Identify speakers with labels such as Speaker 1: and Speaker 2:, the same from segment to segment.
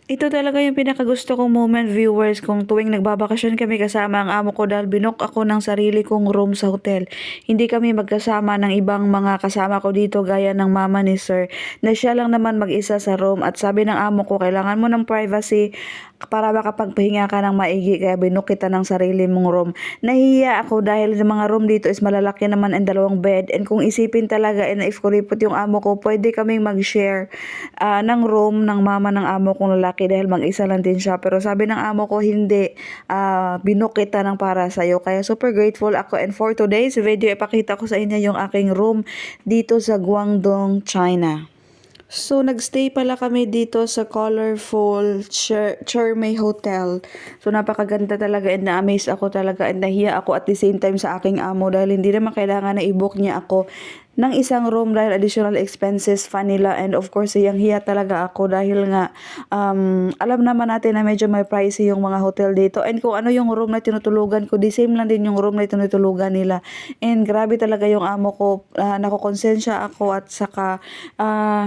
Speaker 1: Ito talaga yung pinakagusto kong moment, viewers, kung tuwing nagbabakasyon kami kasama ang amo ko dahil binook ako ng sarili kong room sa hotel. Hindi kami magkasama ng ibang mga kasama ko dito gaya ng mama ni sir, na siya lang naman mag-isa sa room at sabi ng amo ko, kailangan mo ng privacy para makapagpahinga ka ng maigi kaya binook kita ng sarili mong room. Nahihiya ako dahil yung mga room dito is malalaki naman ang dalawang bed and kung isipin talaga and if kuripot yung amo ko, pwede kaming mag-share ng room ng mama ng amo kong lalaki dahil mag-isa lang din siya. Pero sabi ng amo ko, hindi, binook kita ng para sa'yo. Kaya super grateful ako. And for today's video, ipakita ko sa inyo yung aking room dito sa Guangdong, China. So, nagstay pala kami dito sa colorful Chermay Hotel. So, napakaganda talaga and na-amaze ako talaga and nahiya ako at the same time sa aking amo dahil hindi naman kailangan na i-book niya ako ng isang room dahil additional expenses fa nila and of course hiyang hiya talaga ako dahil nga alam naman natin na medyo may pricey yung mga hotel dito and kung ano yung room na tinutulugan ko, the same lang din yung room na tinutulugan nila and grabe talaga yung amo ko, nakokonsensya ako at saka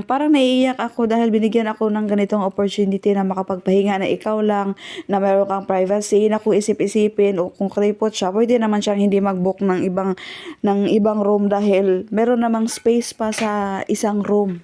Speaker 1: parang naiiyak ako dahil binigyan ako ng ganitong opportunity na makapagpahinga na ikaw lang, na meron kang privacy, na kung isip-isipin o kung kripot siya, pwede naman siyang hindi mag-book ng ibang room dahil meron namang space pa sa isang room.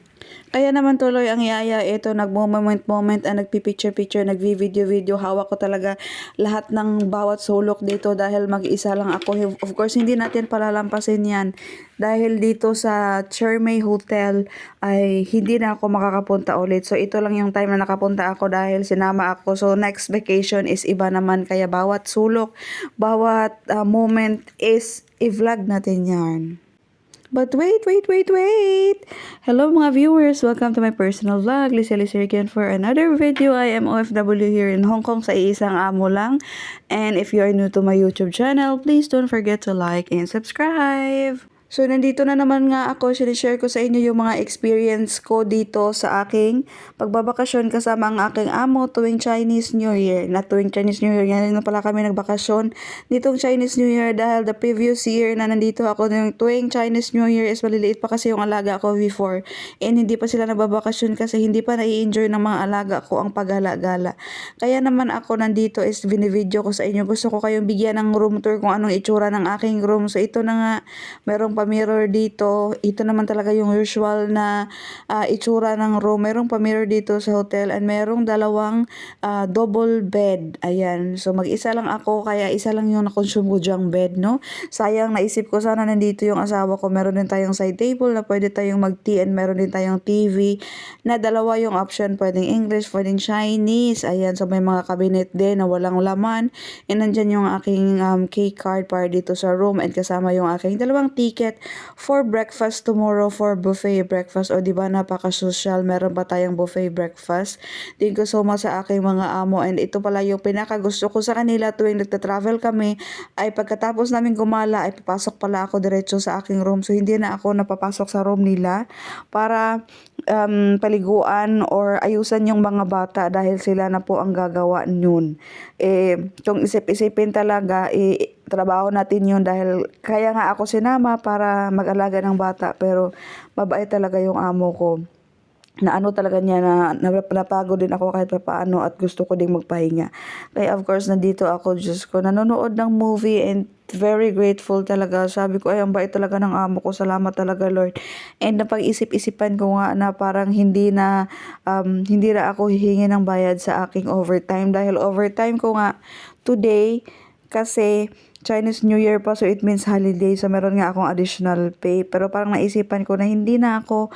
Speaker 1: Kaya naman tuloy ang yaya ito, nagmo-moment-moment, nagpi-picture-picture, nagvi-video-video, hawak ko talaga lahat ng bawat sulok dito dahil mag-isa lang ako. Of course, hindi natin palalampasin yan dahil dito sa Chermay Hotel ay hindi na ako makakapunta ulit. So, ito lang yung time na nakapunta ako dahil sinama ako. So, next vacation is iba naman. Kaya bawat sulok, bawat moment is i-vlog natin yan. But wait! Hello mga viewers! Welcome to my personal vlog. Lisa again for another video. I am OFW here in Hong Kong sa isang amo lang. And if you are new to my YouTube channel, please don't forget to like and subscribe. So, nandito na naman nga ako, sinishare ko sa inyo yung mga experience ko dito sa aking pagbabakasyon kasama ang aking amo tuwing Chinese New Year. Na tuwing Chinese New Year, ngayon na pala kami nagbakasyon nitong Chinese New Year dahil the previous year na nandito ako yung tuwing Chinese New Year is maliliit pa kasi yung alaga ko before. And hindi pa sila nagbabakasyon kasi hindi pa nai-enjoy ng mga alaga ko ang paggala-gala. Kaya naman ako nandito is binivideo ko sa inyo. Gusto ko kayong bigyan ng room tour kung anong itsura ng aking room. So, ito na nga, merong pa-mirror dito. Ito naman talaga yung usual na itsura ng room. Merong pa-mirror dito sa hotel and merong dalawang double bed. Ayan. So, mag-isa lang ako kaya isa lang yung na-consume ko dyang bed, no? Sayang, naisip ko sana nandito yung asawa ko. Meron din tayong side table na pwede tayong mag-tea and meron din tayong TV na dalawa yung option. Pwedeng English, pwedeng Chinese. Ayan. So, may mga cabinet din na walang laman. And nandyan yung aking key card para dito sa room and kasama yung aking dalawang ticket for breakfast tomorrow for buffet breakfast. O diba napaka-social, meron pa tayong buffet breakfast. Thank you so much sa aking mga amo and ito pala yung pinaka-gusto ko sa kanila tuwing nagta-travel kami ay pagkatapos namin gumala ay papasok pala ako diretso sa aking room. So hindi na ako napapasok sa room nila para paliguan or ayusan yung mga bata dahil sila na po ang gagawa nun. Kung isip-isipin talaga, trabaho natin yun dahil kaya nga ako sinama para mag-alaga ng bata pero mabait talaga yung amo ko. Na ano talaga niya na napapagod din ako kahit paano at gusto ko ding magpahinga. Kaya of course nandito ako, Diyos ko, nanonood ng movie and very grateful talaga. Sabi ko ay ang bait talaga ng amo ko, salamat talaga Lord. And napag-isip-isipan ko nga na parang hindi na ako hihingi ng bayad sa aking overtime dahil overtime ko nga today kasi Chinese New Year pa, so it means holiday. So meron nga akong additional pay. Pero parang naisipan ko na hindi na ako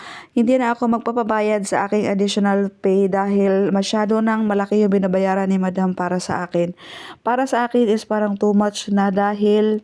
Speaker 1: magpapabayad sa aking additional pay dahil masyado nang malaki yung binabayaran ni Madam para sa akin. Para sa akin is parang too much na dahil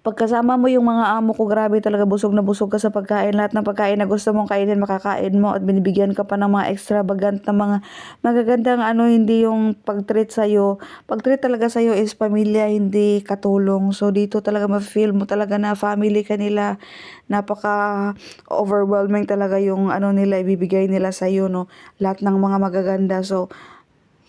Speaker 1: pagkasama mo yung mga amo ko, grabe talaga, busog na busog ka sa pagkain. Lahat ng pagkain na gusto mong kainin, makakain mo at binibigyan ka pa ng mga extravagant na mga magagandang hindi yung pag-treat sa'yo. Pag-treat talaga sa'yo is pamilya, hindi katulong. So, dito talaga ma-feel mo talaga na family ka nila. Napaka-overwhelming talaga yung nila, ibibigay nila sa'yo, no? Lahat ng mga magaganda. So,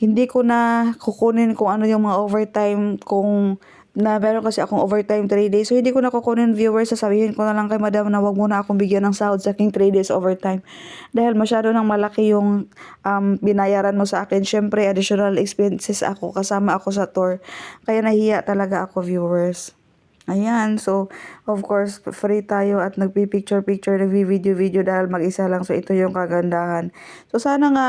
Speaker 1: hindi ko na kukunin kung ano yung mga overtime kung na meron kasi akong overtime 3 days. So, hindi ko na kukunin viewers. Sasabihin ko na lang kay madam na wag mo na akong bigyan ng sahod sa aking 3 days overtime. Dahil masyado nang malaki yung binayaran mo sa akin. Syempre, additional expenses ako. Kasama ako sa tour. Kaya nahiya talaga ako viewers. Ayan, so of course free tayo at nagpi-picture-picture, nagvi-video-video dahil mag-isa lang. So ito yung kagandahan. So sana nga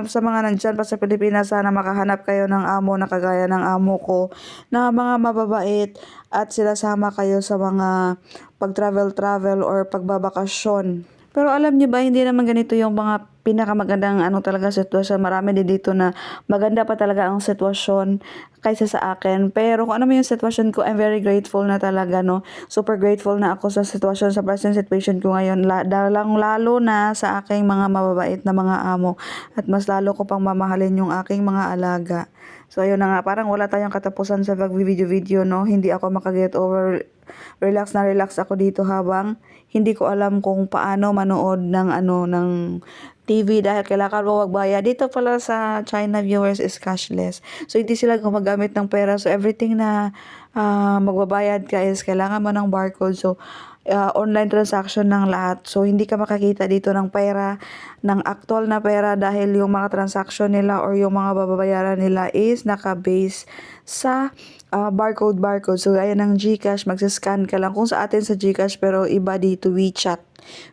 Speaker 1: sa mga nandyan pa sa Pilipinas, sana makahanap kayo ng amo na kagaya ng amo ko na mga mababait at sinasama kayo sa mga pag-travel-travel or pagbabakasyon. Pero alam niyo ba, hindi naman ganito yung mga pinakamagandang talaga sitwasyon. Marami din dito na maganda pa talaga ang sitwasyon kaysa sa akin. Pero kung ano man yung sitwasyon ko, I'm very grateful na talaga, no. Super grateful na ako sa sitwasyon, sa present situation ko ngayon. Lalo na sa aking mga mababait na mga amo. At mas lalo ko pang mamahalin yung aking mga alaga. So ayun na nga, parang wala tayong katapusan sa pag-video-video, no. Hindi ako makaget over. Relax na relax ako dito habang hindi ko alam kung paano manood ng ng TV dahil kailangan mo magbayad. Dito pala sa China viewers is cashless. So hindi sila gumagamit ng pera. So everything na magbabayad ka is kailangan mo ng barcode. So online transaction ng lahat. So hindi ka makakita dito ng pera, ng actual na pera dahil yung mga transaction nila or yung mga babayaran nila is naka-base sa barcode. So gaya ng GCash, magsascan ka lang kung sa atin sa GCash pero iba dito WeChat.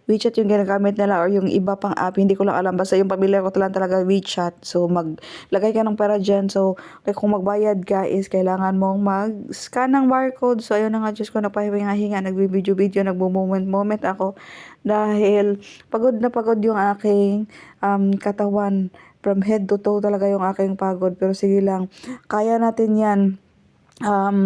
Speaker 1: WeChat yung ginagamit nila or yung iba pang app, hindi ko lang alam. Basta yung pamilya ko lang talaga WeChat. So maglagay ka ng pera dyan. So kung magbayad ka is kailangan mong mag-scan ng barcode. So ayun na nga, Diyos ko, napahinga-hinga, nagbi-video-video, nagbo-moment ako dahil pagod na pagod yung aking katawan. From head to toe talaga yung aking pagod. Pero sige lang, kaya natin yan.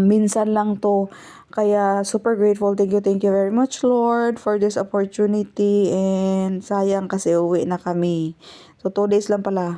Speaker 1: Minsan lang to. Kaya super grateful. Thank you very much, Lord, for this opportunity. And sayang kasi uwi na kami. So 2 days lang pala.